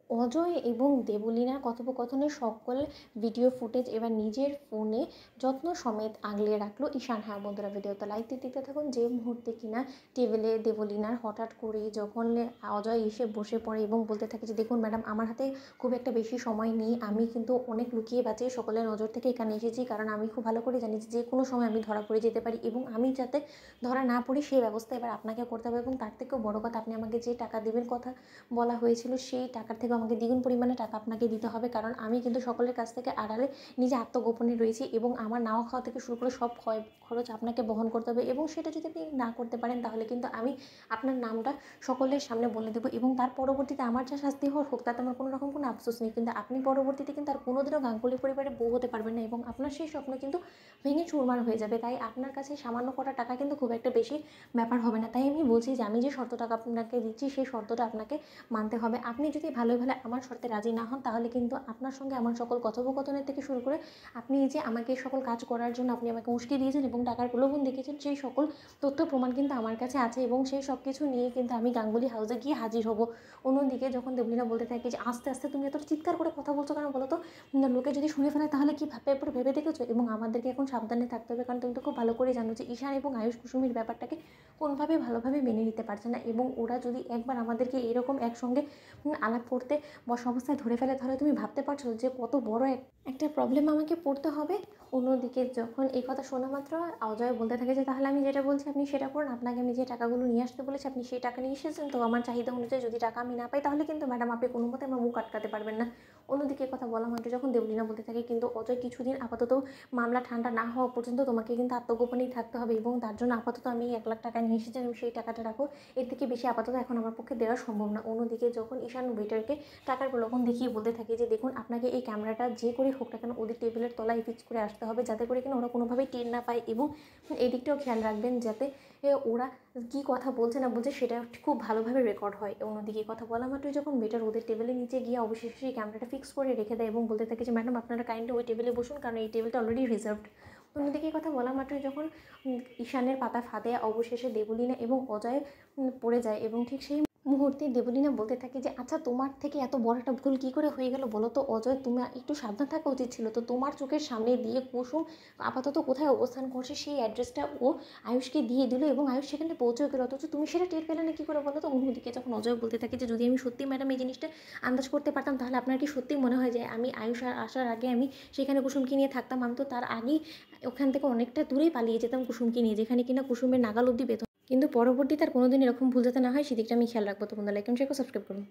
অজয় এবং দেবলীনার কথোপকথনের সকল ভিডিও ফুটেজ এবার নিজের ফোনে যত্ন সমেত আগলে রাখলো ঈশান। হ্যাঁ বন্ধুরা, ভিডিওতে লাইক দিতে থাকুন। যে মুহূর্তে কিনা টেবিলে দেবলীনার হঠাৎ করে যখন অজয় এসে বসে পড়ে এবং বলতে থাকে যে দেখুন ম্যাডাম, আমার হাতে খুব একটা বেশি সময় নেই, আমি কিন্তু অনেক লুকিয়ে বাঁচিয়ে সকলের নজর থেকে এখানে এসেছি, কারণ আমি খুব ভালো করে জানি যে কোনো সময় আমি ধরা পড়ে যেতে পারি এবং আমি যাতে ধরা না পড়ি সেই ব্যবস্থা এবার আপনাকে করতে হবে। এবং তার থেকেও বড় কথা, আপনি আমাকে যে টাকা দেবেন কথা বলা হয়েছিল সেই টাকার থেকে আমাকে দ্বিগুণ পরিমাণে টাকা আপনাকে দিতে হবে, কারণ আমি কিন্তু সকলের কাছ থেকে আড়ালে নিজে আত্মগোপনে রয়েছি এবং আমার নাওয়া খাওয়া থেকে শুরু করে সব খরচ আপনাকে বহন করতে হবে। এবং সেটা যদি আপনি না করতে পারেন তাহলে কিন্তু আমি আপনার নামটা সকলের সামনে বলে দেবো এবং তার পরবর্তীতে আমার যা শাস্তি হওয়ার হোক তাতে আমার কোনো রকম কোনো আফসোস নেই, কিন্তু আপনি পরবর্তীতে কিন্তু আর কোনোদিনও গাঙ্গুলি পরিবারে বউ হতে পারবেন না এবং আপনার সেই স্বপ্ন কিন্তু ভেঙে চুরমার হয়ে যাবে। তাই আপনার কাছে সামান্য কটা টাকা কিন্তু খুব একটা বেশি ব্যাপার হবে না। তাই আমি বলছি যে আমি যে শর্ত টাকা আপনাকে দিচ্ছি সেই শর্তটা আপনাকে মানতে হবে। আপনি যদি ভালোই ভালো আমার শর্তে রাজি না হন তাহলে কিন্তু আপনার সঙ্গে আমার সকল কথোপকথনের থেকে শুরু করে আপনি যে আমাকে সকল কাজ করার জন্য আপনি আমাকে উস্কে দিয়েছেন এবং টাকার প্রলোভন দেখিয়েছেন সেই সকল তথ্য প্রমাণ কিন্তু আমার কাছে আছে এবং সেই সব কিছু নিয়ে কিন্তু আমি গাঙ্গুলি হাউসে গিয়ে হাজির হব। অন্যদিকে যখন দেবলীনা বলতে থাকে যে আস্তে আস্তে তুমি এত চিৎকার করে কথা বলছো কেন বলো তো, লোকে যদি শুনে ফেলে তাহলে কি ভাববে, এরপর ভেবে দেখেছো? এবং আমাদেরকে এখন সাবধানে থাকতে হবে, কারণ তুমি তো খুব ভালো করে জানো যে ঈশান এবং আয়ুষ কুসুমের ব্যাপারটাকে কোনোভাবে ভালোভাবে মেনে নিতে পারছে না এবং ওরা যদি একবার আমাদেরকে এরকম একসঙ্গে আলাপ করতে বসা অবস্থায় ধরে ফেলে তাহলে তুমি ভাবতে পারছো যে কত বড় একটা প্রবলেম আমাকে পড়তে হবে। অন্যদিকে যখন এই কথা শোনা মাত্র অজয় বলতে থাকে যে তাহলে আমি যেটা বলছি আপনি সেটা করুন, আপনাকে আমি যে টাকাগুলো নিয়ে আসতে বলেছি আপনি সেই টাকা নিয়ে এসেছেন, তো আমার চাহিদা অনুযায়ী যদি টাকা আমি না পাই তাহলে কিন্তু ম্যাডাম আপনি কোনো মতে আমার মুখ আটকাতে পারবেন না। অন্যদিকে কথা বলা মাত্র যখন দেবলীনা বলতে থাকে কিন্তু অজয় কিছুদিন আপাতত মামলা ঠান্ডা না হওয়া পর্যন্ত তোমাকে কিন্তু আত্মগোপনেই থাকতে হবে এবং তার জন্য আপাতত আমি 1,00,000 টাকা নিয়ে এসেছি, তুমি সেই টাকাটা রাখো, এর থেকে বেশি আপাতত এখন আমার পক্ষে দেওয়া সম্ভব না। অন্যদিকে যখন ঈশান ওয়েটারকে টাকার প্রলোভন দেখিয়ে বলতে থাকে যে দেখুন আপনাকে এই ক্যামেরাটা যে করে হোক না কেন ওদের টেবিলের তলায় ফিক্স করে আসতে হবে যাতে করে কিনা ওরা কোনোভাবেই টের না পায় এবং এই দিকটাও খেয়াল রাখবেন যাতে ওরা কী কথা বলছে না বলছে সেটা খুব ভালোভাবে রেকর্ড হয়। অন্যদিকে কথা বলা মাত্রই যখন ওয়েটার ওদের টেবিলের নিচে গিয়ে অবশেষে সেই ক্যামেরাটা ফিক্স করে রেখে দেয় এবং বলতে থাকে যে ম্যাডাম আপনারা কাইন্ডলি ওই টেবিলে বসুন, কারণ এই টেবিলটা অলরেডি রিজার্ভড। অন্যদিকে কথা বলা মাত্রই যখন ঈশানের পাতা ফাঁদে অবশেষে দেবলীনা এবং অজয় পড়ে যায় এবং ঠিক সেই মুহূর্তে দেবলীনা বলতে থাকে যে আচ্ছা তোমার থেকে এত বড় একটা ভুল কী করে হয়ে গেল বলো তো অজয়, তুমি একটু সাবধান থাকা উচিত ছিল। তো তোমার চোখের সামনে দিয়ে কুসুম আপাতত কোথায় অবস্থান করছে সেই অ্যাড্রেসটা ও আয়ুষকে দিয়ে দিল এবং আয়ুষ সেখানে পৌঁছে গেল, অথচ তুমি সেটা টের পেলে না কী করে বলো তো। অন্যদিকে যখন অজয় বলতে থাকে যে যদি আমি সত্যি ম্যাডাম এই জিনিসটা আন্দাজ করতে পারতাম তাহলে আপনার কি সত্যি মনে হয় যে আমি আয়ুষ আসার আগে আমি সেখানে কুসুমকে নিয়ে থাকতাম? আমি তো তার আগেই ওখান থেকে অনেকটা দূরেই পালিয়ে যেতাম কুসুমকে নিয়ে, যেখানে কিনা কুসুমের নাগাল অব্দি পেত, কিন্তু পরবর্তীতে আর কোনোদিন এরকম ভুল যাতে না হয় সেদিকটা আমি খেয়াল রাখবো। তো বন্ধুরা লাইক এবং শেয়ার করে সাবস্ক্রাইব করুন।